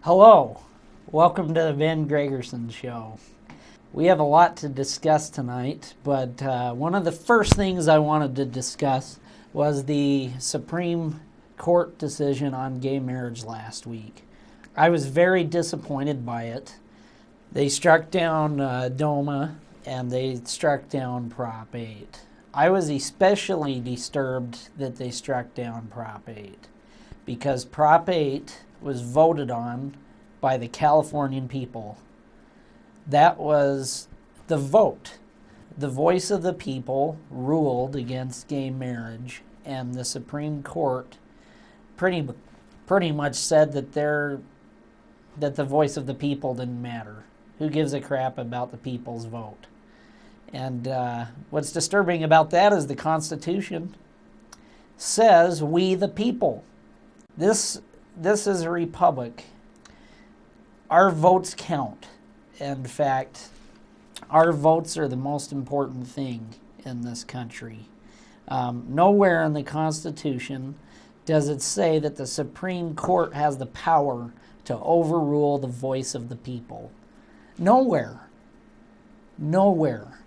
Hello, welcome to the Ben Gregersen Show. We have a lot to discuss tonight, but one of the first things I wanted to discuss was the Supreme Court decision on gay marriage last week. I was very disappointed by it. They struck down DOMA and they struck down Prop 8. I was especially disturbed that they struck down Prop 8 because Prop 8 was voted on by the Californian people. That was the vote. The voice of the people ruled against gay marriage, and the Supreme Court pretty much said that the voice of the people didn't matter. Who gives a crap about the people's vote? And what's disturbing about that is the Constitution says we the people. This is a republic. Our votes count. In fact, our votes are the most important thing in this country. Nowhere in the Constitution does it say that the Supreme Court has the power to overrule the voice of the people. Nowhere. Nowhere.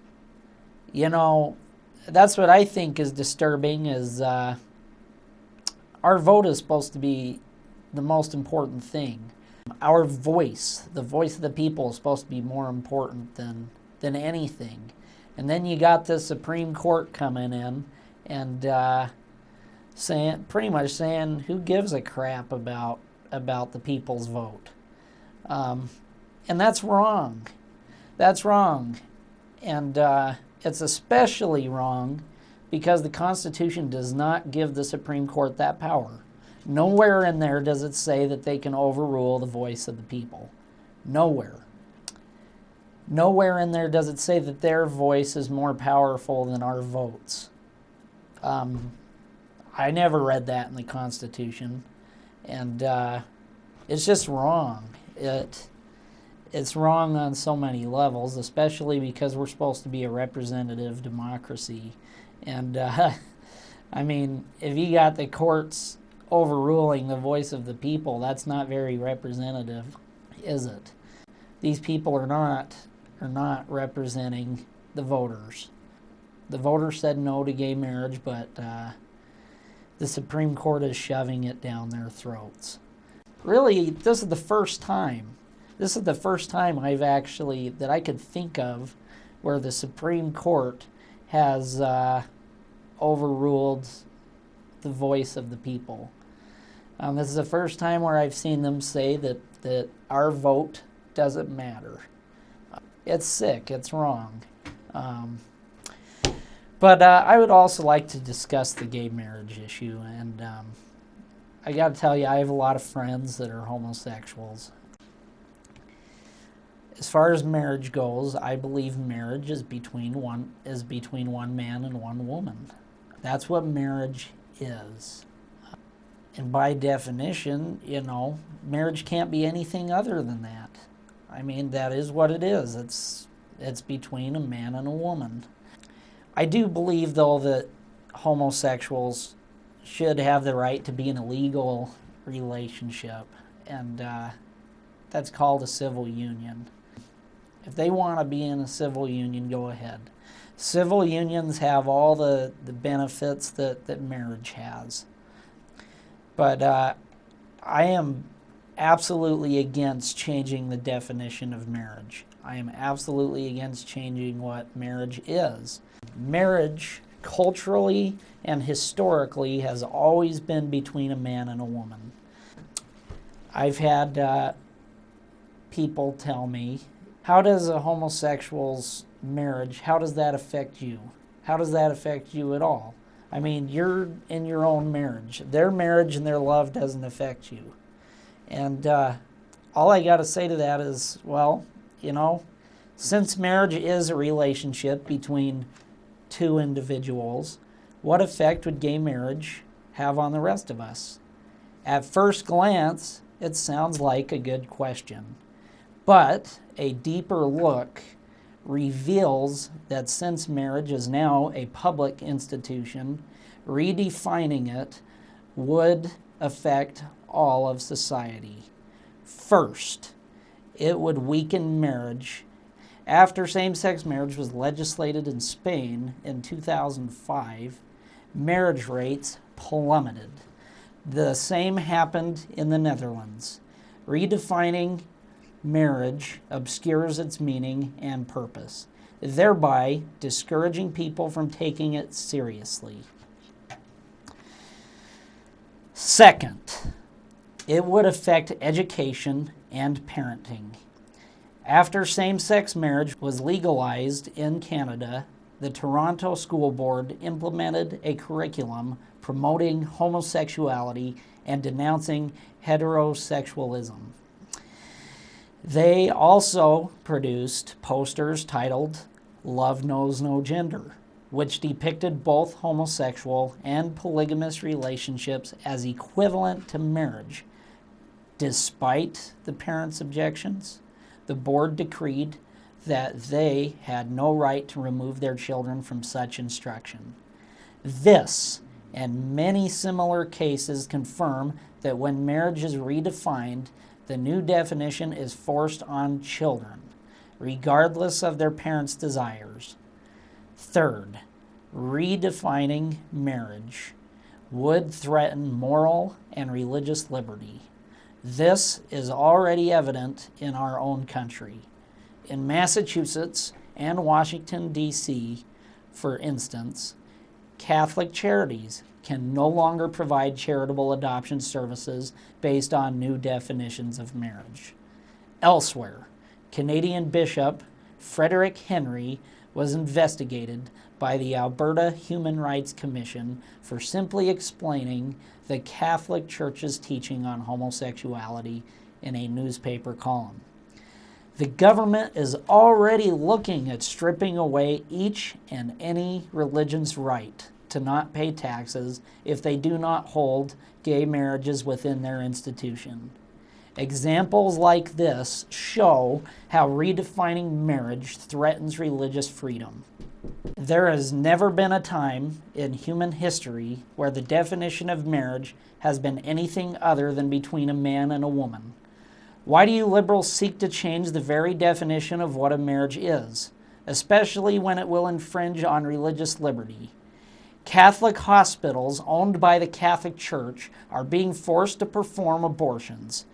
You know, that's what I think is disturbing is our vote is supposed to be the most important thing. Our voice, the voice of the people, is supposed to be more important than anything. And then you got the Supreme Court coming in and pretty much saying, who gives a crap about the people's vote? And that's wrong. That's wrong. And it's especially wrong because the Constitution does not give the Supreme Court that power. Nowhere in there does it say that they can overrule the voice of the people. Nowhere. Nowhere in there does it say that their voice is more powerful than our votes. I never read that in the Constitution, and it's just wrong. It's wrong on so many levels, especially because we're supposed to be a representative democracy. And I mean, if you got the courts overruling the voice of the people, that's not very representative, is it? These people are not representing the voters. The voters said no to gay marriage, but the Supreme Court is shoving it down their throats. Really, this is the first time. This is the first time that I could think of where the Supreme Court has overruled the voice of the people. This is the first time where I've seen them say that our vote doesn't matter. It's sick. It's wrong. But I would also like to discuss the gay marriage issue. And I got to tell you, I have a lot of friends that are homosexuals. As far as marriage goes, I believe marriage is between one man and one woman. That's what marriage is. And by definition, you know, marriage can't be anything other than that. I mean, that is what it is. It's between a man and a woman. I do believe, though, that homosexuals should have the right to be in a legal relationship, and that's called a civil union. If they want to be in a civil union, go ahead. Civil unions have all the benefits that marriage has. But I am absolutely against changing the definition of marriage. I am absolutely against changing what marriage is. Marriage, culturally and historically, has always been between a man and a woman. I've had people tell me, how does a homosexual's marriage, how does that affect you? How does that affect you at all? I mean, you're in your own marriage. Their marriage and their love doesn't affect you. And all I got to say to that is, well, you know, since marriage is a relationship between two individuals, what effect would gay marriage have on the rest of us? At first glance, it sounds like a good question. But a deeper look reveals that since marriage is now a public institution, redefining it would affect all of society. First, it would weaken marriage. After same-sex marriage was legislated in Spain in 2005, marriage rates plummeted. The same happened in the Netherlands. Redefining marriage obscures its meaning and purpose, thereby discouraging people from taking it seriously. Second, it would affect education and parenting. After same-sex marriage was legalized in Canada, the Toronto School Board implemented a curriculum promoting homosexuality and denouncing heterosexualism. They also produced posters titled "Love Knows No Gender," which depicted both homosexual and polygamous relationships as equivalent to marriage. Despite the parents' objections, the board decreed that they had no right to remove their children from such instruction. This and many similar cases confirm that when marriage is redefined, the new definition is forced on children, regardless of their parents' desires. Third, redefining marriage would threaten moral and religious liberty. This is already evident in our own country. In Massachusetts and Washington, D.C., for instance, Catholic charities can no longer provide charitable adoption services based on new definitions of marriage. Elsewhere, Canadian Bishop Frederick Henry was investigated by the Alberta Human Rights Commission for simply explaining the Catholic Church's teaching on homosexuality in a newspaper column. The government is already looking at stripping away each and any religion's right to not pay taxes if they do not hold gay marriages within their institution. Examples like this show how redefining marriage threatens religious freedom. There has never been a time in human history where the definition of marriage has been anything other than between a man and a woman. Why do you liberals seek to change the very definition of what a marriage is, especially when it will infringe on religious liberty? Catholic hospitals owned by the Catholic Church are being forced to perform abortions.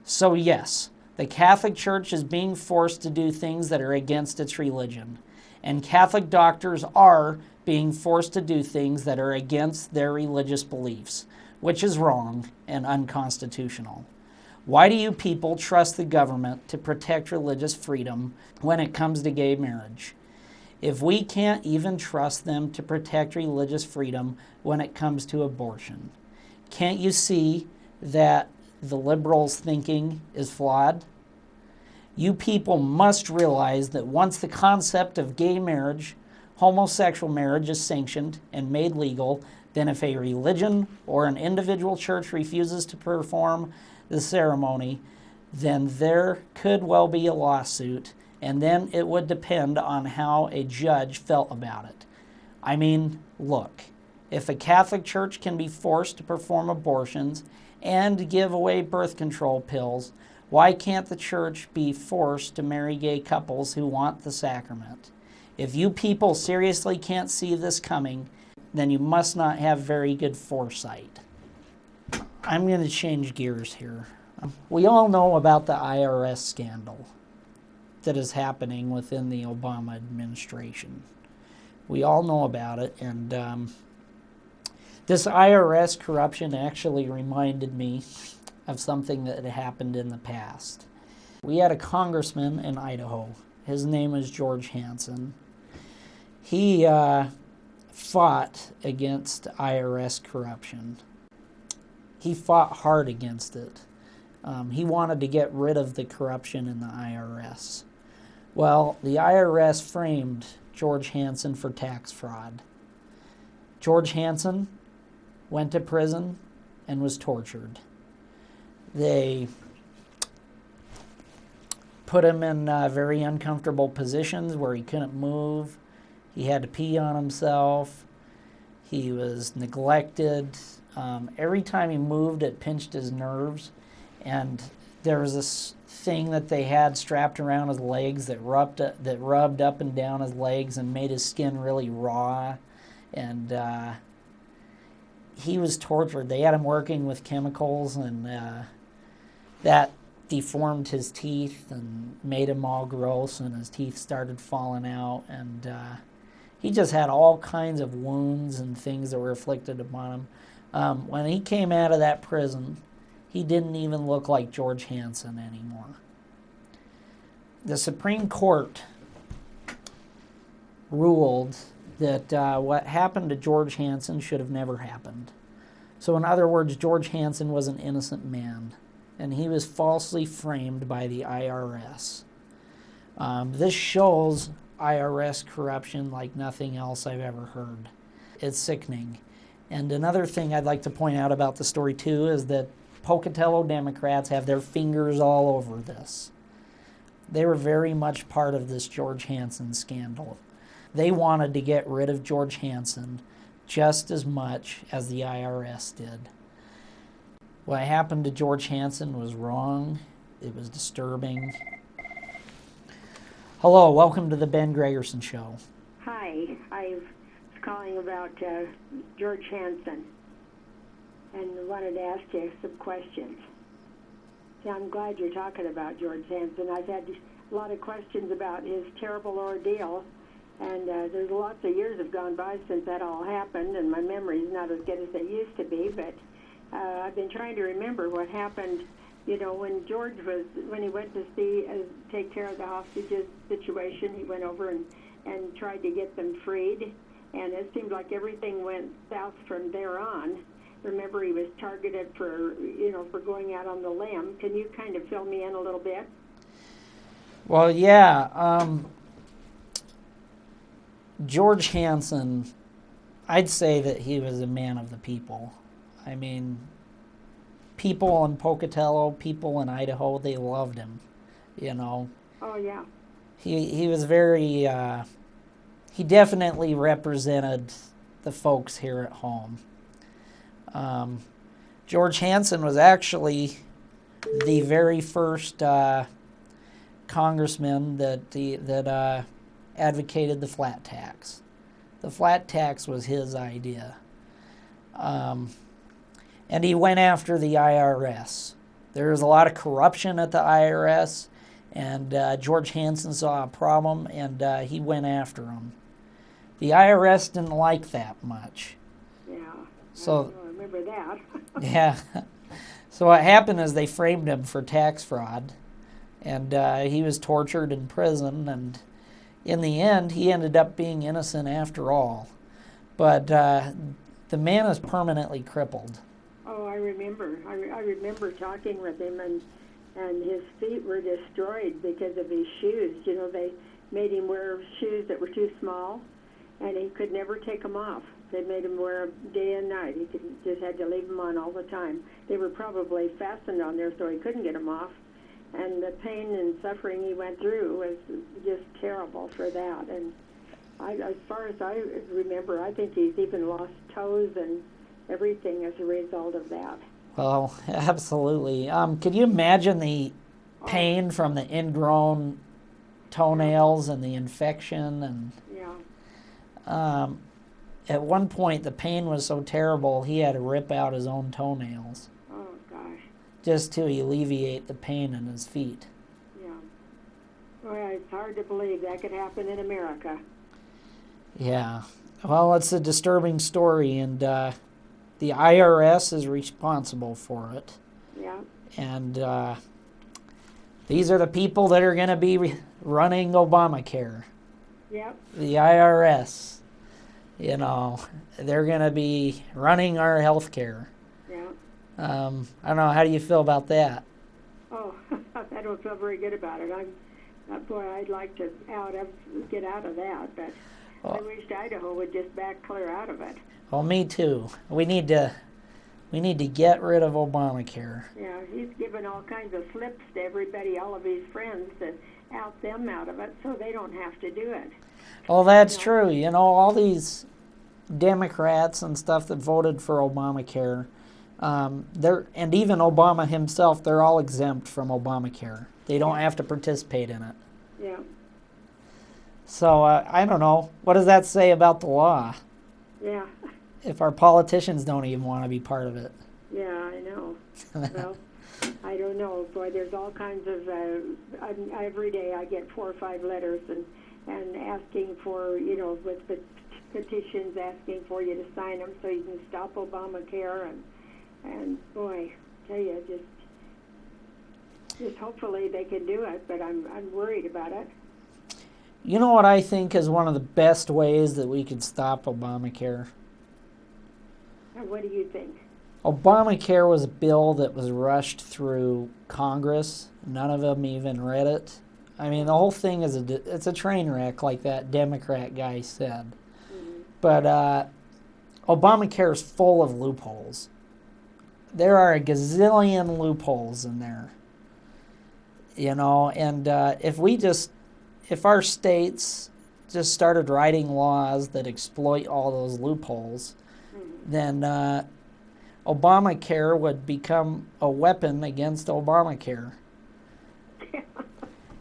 So yes, the Catholic Church is being forced to do things that are against its religion. And Catholic doctors are being forced to do things that are against their religious beliefs, which is wrong and unconstitutional. Why do you people trust the government to protect religious freedom when it comes to gay marriage? If we can't even trust them to protect religious freedom when it comes to abortion, can't you see that the liberals' thinking is flawed? You people must realize that once the concept of gay marriage, homosexual marriage is sanctioned and made legal, then if a religion or an individual church refuses to perform the ceremony, then there could well be a lawsuit, and then it would depend on how a judge felt about it. I mean, look, if a Catholic church can be forced to perform abortions and give away birth control pills, why can't the church be forced to marry gay couples who want the sacrament? If you people seriously can't see this coming, then you must not have very good foresight. I'm going to change gears here. We all know about the IRS scandal that is happening within the Obama administration. We all know about it, and this IRS corruption actually reminded me of something that had happened in the past. We had a congressman in Idaho. His name is George Hansen. He fought against IRS corruption. He fought hard against it. He wanted to get rid of the corruption in the IRS. Well, the IRS framed George Hansen for tax fraud. George Hansen went to prison and was tortured. They put him in very uncomfortable positions where he couldn't move. He had to pee on himself. He was neglected. Every time he moved, it pinched his nerves. And there was this thing that they had strapped around his legs that rubbed up and down his legs and made his skin really raw. And he was tortured. They had him working with chemicals, and that deformed his teeth and made him all gross, and his teeth started falling out. And he just had all kinds of wounds and things that were inflicted upon him. When he came out of that prison, he didn't even look like George Hansen anymore. The Supreme Court ruled that what happened to George Hansen should have never happened. So in other words, George Hansen was an innocent man, and he was falsely framed by the IRS. This shows IRS corruption like nothing else I've ever heard. It's sickening. And another thing I'd like to point out about the story too is that Pocatello Democrats have their fingers all over this. They were very much part of this George Hansen scandal. They wanted to get rid of George Hansen just as much as the IRS did. What happened to George Hansen was wrong. It was disturbing. Hello, welcome to the Ben Gregersen Show. Hi, I was calling about George Hansen and wanted to ask you some questions. See, I'm glad you're talking about George Hansen. I've had a lot of questions about his terrible ordeal, and there's lots of years have gone by since that all happened, and my memory's not as good as it used to be, but I've been trying to remember what happened, you know, when he went to take care of the hostages situation. He went over and tried to get them freed, and it seemed like everything went south from there on. Remember, he was targeted for going out on the limb. Can you kind of fill me in a little bit? Well, yeah. George Hansen, I'd say that he was a man of the people. I mean, people in Pocatello, people in Idaho, they loved him, you know. Oh, yeah. He was very, he definitely represented the folks here at home. George Hansen was actually the very first congressman that advocated the flat tax. The flat tax was his idea. And he went after the IRS. There was a lot of corruption at the IRS, and George Hansen saw a problem, and he went after them. The IRS didn't like that much. Yeah, so I remember that. Yeah. So what happened is they framed him for tax fraud, and he was tortured in prison, and in the end, he ended up being innocent after all. But the man is permanently crippled. Oh, I remember. I remember talking with him, and his feet were destroyed because of his shoes. You know, they made him wear shoes that were too small, and he could never take them off. They made him wear them day and night. He just had to leave them on all the time. They were probably fastened on there so he couldn't get them off. And the pain and suffering he went through was just terrible for that. And as far as I remember, I think he's even lost toes and everything as a result of that. Well, absolutely. Could you imagine the pain from the ingrown toenails and the infection? And yeah. At one point, the pain was so terrible, he had to rip out his own toenails. Oh, gosh. Just to alleviate the pain in his feet. Yeah. Well, it's hard to believe that could happen in America. Yeah. Well, it's a disturbing story, and the IRS is responsible for it. Yeah. And these are the people that are going to be running Obamacare. Yep. The IRS. You know, they're going to be running our health care. Yeah. I don't know, how do you feel about that? Oh, I don't feel very good about it. Boy, I'd like to get out of that, but I wished Idaho would just back clear out of it. Well, me too. We need to get rid of Obamacare. Yeah, he's given all kinds of slips to everybody, all of his friends, to out them out of it so they don't have to do it. Well, that's true. You know, all these Democrats and stuff that voted for Obamacare, And even Obama himself, they're all exempt from Obamacare. They don't have to participate in it. Yeah. So I don't know. What does that say about the law? Yeah. If our politicians don't even want to be part of it. Yeah, I know. Well, I don't know. Boy, there's all kinds of. Every day I get 4 or 5 letters and asking for, with petitions asking for you to sign them so you can stop Obamacare and boy, I tell you, just hopefully they can do it, but I'm worried about it. You know what I think is one of the best ways that we could stop Obamacare? What do you think? Obamacare was a bill that was rushed through Congress. None of them even read it. I mean, the whole thing is it's a train wreck, like that Democrat guy said. Mm-hmm. But Obamacare is full of loopholes. There are a gazillion loopholes in there. And if our states just started writing laws that exploit all those loopholes, Mm-hmm. then Obamacare would become a weapon against Obamacare.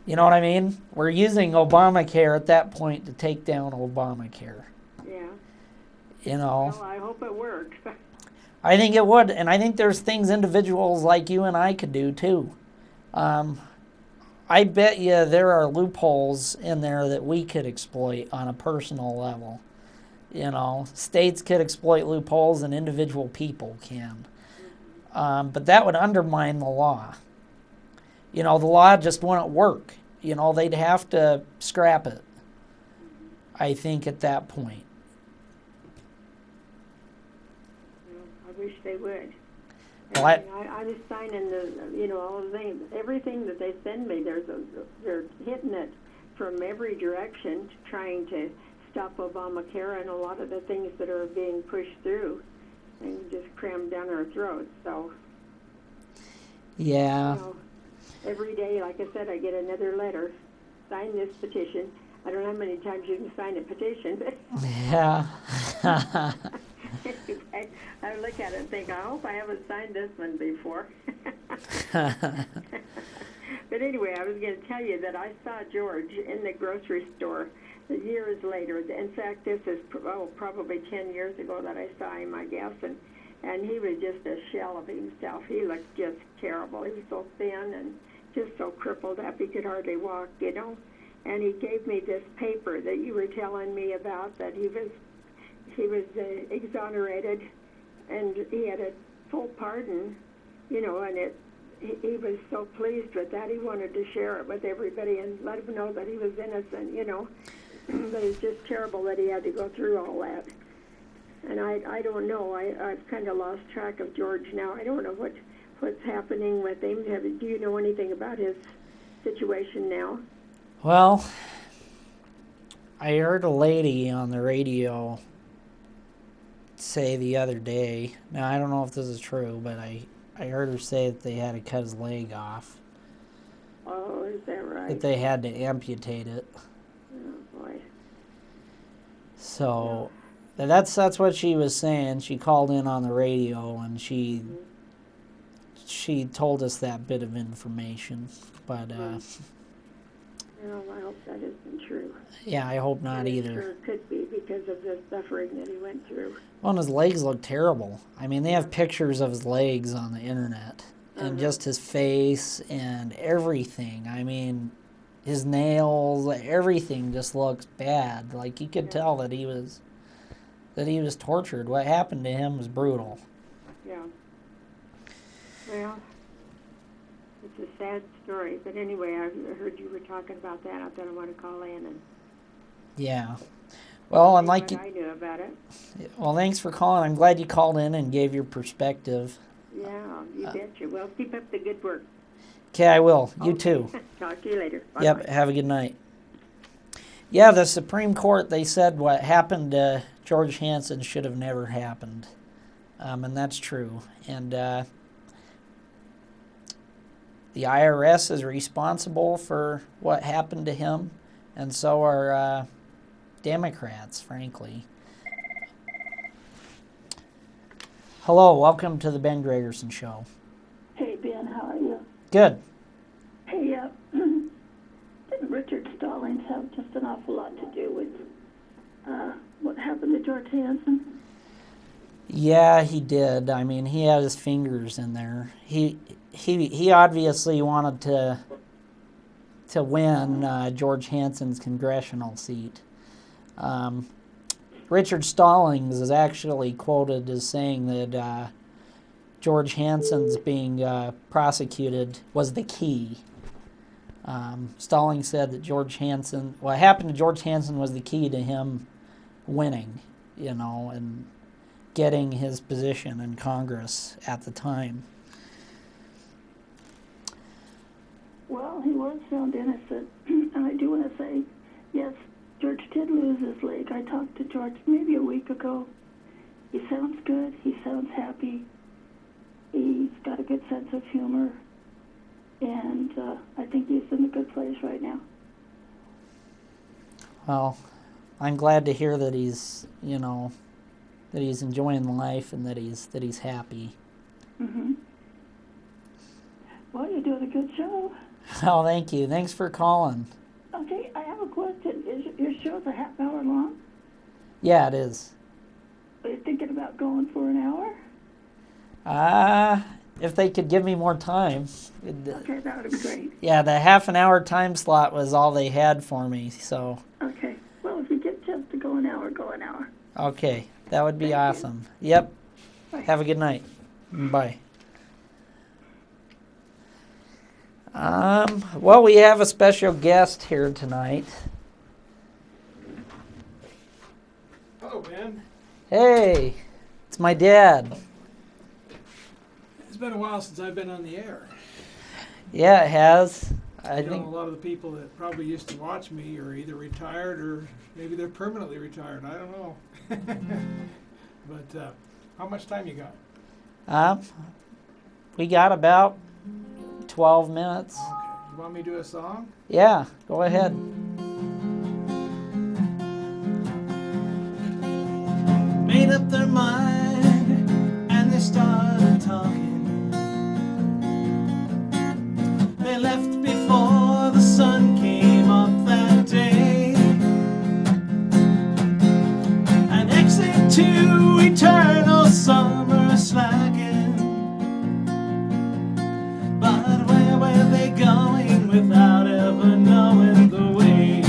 You know what I mean? We're using Obamacare at that point to take down Obamacare. Yeah. Well, I hope it works. I think it would, and I think there's things individuals like you and I could do too. I bet you there are loopholes in there that we could exploit on a personal level. States could exploit loopholes and individual people can. But that would undermine the law. The law just wouldn't work. They'd have to scrap it, I think, at that point. I wish they would. Well, I was signing all the things, everything that they send me. They're hitting it from every direction, trying to stop Obamacare and a lot of the things that are being pushed through and just crammed down our throats. So, yeah. Every day, like I said, I get another letter. Sign this petition. I don't know how many times you can sign a petition, but yeah. I look at it and think, I hope I haven't signed this one before. But anyway, I was going to tell you that I saw George in the grocery store years later. In fact, this is probably 10 years ago that I saw him, I guess, and he was just a shell of himself. He looked just terrible. He was so thin and just so crippled up he could hardly walk, And he gave me this paper that you were telling me about, that he was exonerated, and he had a full pardon, and he was so pleased with that. He wanted to share it with everybody and let them know that he was innocent, But it's just terrible that he had to go through all that. And I don't know. I've kind of lost track of George now. I don't know what's happening with him. Do you know anything about his situation now? Well, I heard a lady on the radio say the other day, now I don't know if this is true, but I heard her say that they had to cut his leg off. Oh, is that right? That they had to amputate it. Oh, boy. So, that's what she was saying. She called in on the radio and she told us that bit of information. But, well, I hope that isn't true. Yeah, I hope not either. Sure it could be because of the suffering that he went through. Well, and his legs look terrible. I mean, they have pictures of his legs on the internet. And just his face and everything. I mean, his nails, everything just looks bad. Like, you could tell that he was tortured. What happened to him was brutal. Yeah. Well, it's a sad story. But anyway, I heard you were talking about that. I thought I want to call in and yeah. Well, and like I knew about it. Well, thanks for calling. I'm glad you called in and gave your perspective. Yeah, you betcha. Well, keep up the good work. Okay, I will. You too. Talk to you later. Bye-bye. Yep, have a good night. Yeah, the Supreme Court, they said what happened to George Hansen should have never happened. And that's true. And the IRS is responsible for what happened to him, and so are Democrats, frankly. Hello, welcome to the Ben Gregersen Show. Hey, Ben, how are you? Good. Hey, didn't Richard Stallings have just an awful lot to do with what happened to George Hansen? Yeah, he did. I mean, he had his fingers in there. He obviously wanted to win George Hansen's congressional seat. Richard Stallings is actually quoted as saying that George Hansen's being prosecuted was the key. Stallings said that what happened to George Hansen was the key to him winning, and getting his position in Congress at the time. Well, he was found innocent, and I do want to say, yes, George did lose his leg. I talked to George maybe a week ago. He sounds good. He sounds happy. He's got a good sense of humor, and I think he's in a good place right now. Well, I'm glad to hear that he's, that he's enjoying life and that he's happy. Mm-hmm. Well, you're doing a good show. Oh, thank you. Thanks for calling. Okay, I have a question. Your show's a half hour long? Yeah, it is. Are you thinking about going for an hour? If they could give me more time. Okay, that would be great. Yeah, the half an hour time slot was all they had for me, so. Okay. Well, if you get a chance to go an hour, go an hour. Okay, that would be Thank awesome. Yep. Bye. Have a good night. Bye. Well, we have a special guest here tonight. Hello, Ben. Hey, it's my dad. It's been a while since I've been on the air. Yeah, it has. I A think. lot of the people that probably used to watch me are either retired or maybe they're permanently retired. I don't know. But how much time you got? We got about 12 minutes. Okay. You want me to do a song? Yeah, go ahead. Made up their mind and they started talking. They left before the sun came up that day. An exit to eternal summer slacking. But where were they going without ever knowing the way?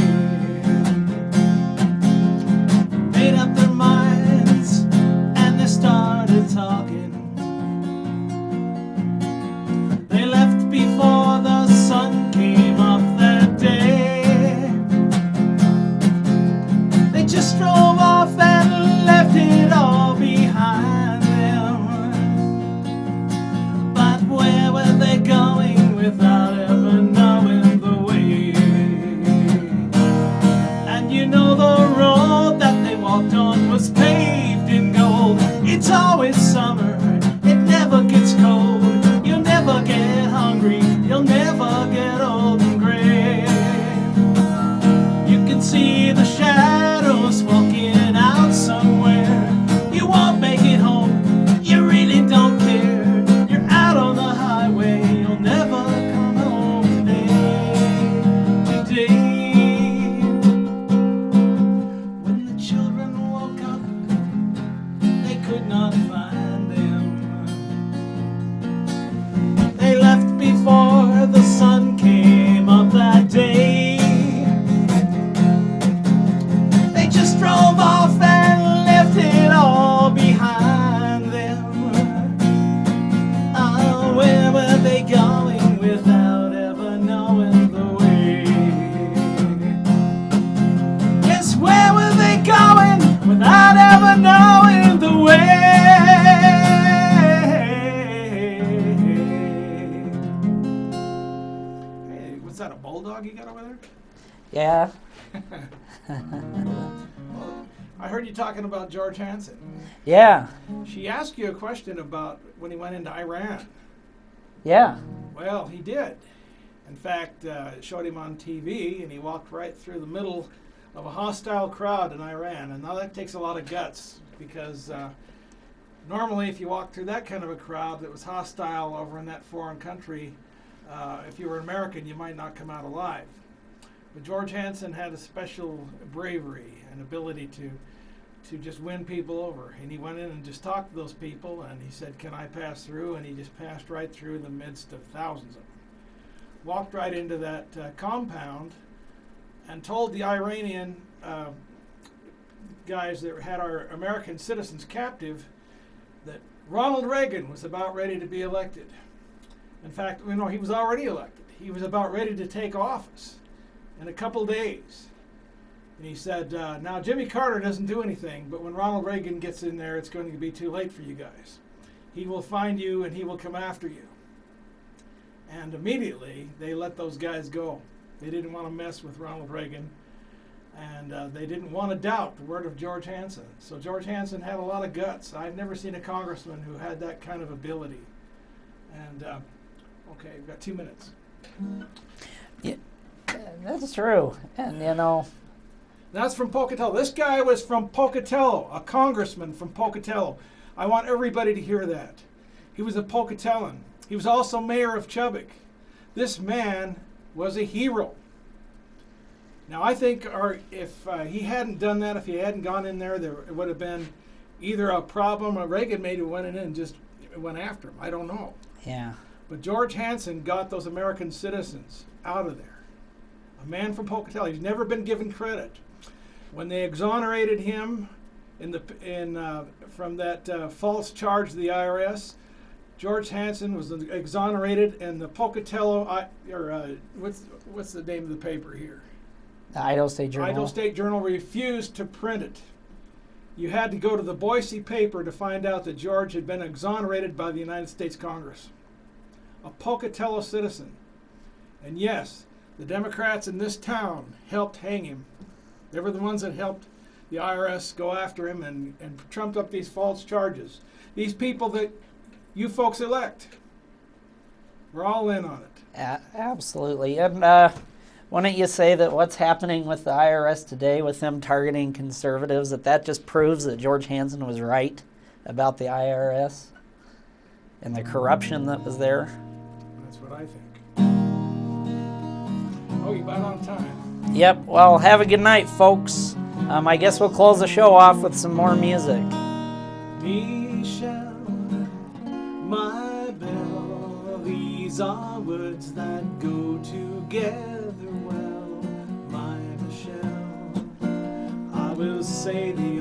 Made up their minds and they started talking. They left before the sun came up that day. They just drove off and left it all behind them. But where were they going without ever knowing the way? And you know the road that they walked on was paved in gold. It's always summer, it never gets cold. You'll never get hungry, you'll never get old and gray. You can see the shadows walking out somewhere. You won't make it home, you really don't care. You're out on the highway, you'll never come home today. When the children woke up, they could not find them. They left before the sun came up that day. They just drove off and left it all behind them. Oh, where were they going without ever knowing the way? Yes, where were they going without ever knowing the way? Hey, what's that, a bulldog you got over there? Yeah. Well, I heard you talking about George Hansen. Yeah. She asked you a question about when he went into Iran. Yeah. Well, he did. In fact, it showed him on TV, and he walked right through the middle of a hostile crowd in Iran. And now that takes a lot of guts, because Normally, if you walked through that kind of a crowd that was hostile over in that foreign country, if you were an American, you might not come out alive. But George Hansen had a special bravery and ability to just win people over. And he went in and just talked to those people, and he said, "Can I pass through?" And he just passed right through the midst of thousands of them. Walked right into that compound and told the Iranian guys that had our American citizens captive that Ronald Reagan was about ready to be elected. In fact, he was already elected. He was about ready to take office in a couple days. And he said, now Jimmy Carter doesn't do anything, but when Ronald Reagan gets in there, it's going to be too late for you guys. He will find you and he will come after you. And immediately, they let those guys go. They didn't want to mess with Ronald Reagan, and they didn't want to doubt the word of George Hansen. So George Hansen had a lot of guts. I've never seen a congressman who had that kind of ability. And, okay, we've got 2 minutes. Yeah, that's true. And, That's from Pocatello. This guy was from Pocatello, a congressman from Pocatello. I want everybody to hear that. He was a Pocatellan. He was also mayor of Chubbuck. This man was a hero. Now, I think if he hadn't done that, if he hadn't gone in there, there would have been either a problem or Reagan maybe went in and just went after him. I don't know. Yeah. But George Hansen got those American citizens out of there. A man from Pocatello. He's never been given credit. When they exonerated him from that false charge to the IRS, George Hansen was exonerated, and the Pocatello, what's the name of the paper here? The Idaho State Journal. Idaho State Journal refused to print it. You had to go to the Boise paper to find out that George had been exonerated by the United States Congress. A Pocatello citizen. And yes, the Democrats in this town helped hang him. They were the ones that helped the IRS go after him and trumped up these false charges. These people that you folks elect. We're all in on it. Absolutely. And why don't you say that what's happening with the IRS today with them targeting conservatives, that just proves that George Hansen was right about the IRS and the corruption that was there? That's what I think. Oh, you're about on time. Yep. Well, have a good night, folks. I guess we'll close the show off with some more music. Michelle, my belle, these are words that go together well. My Michelle, I will say the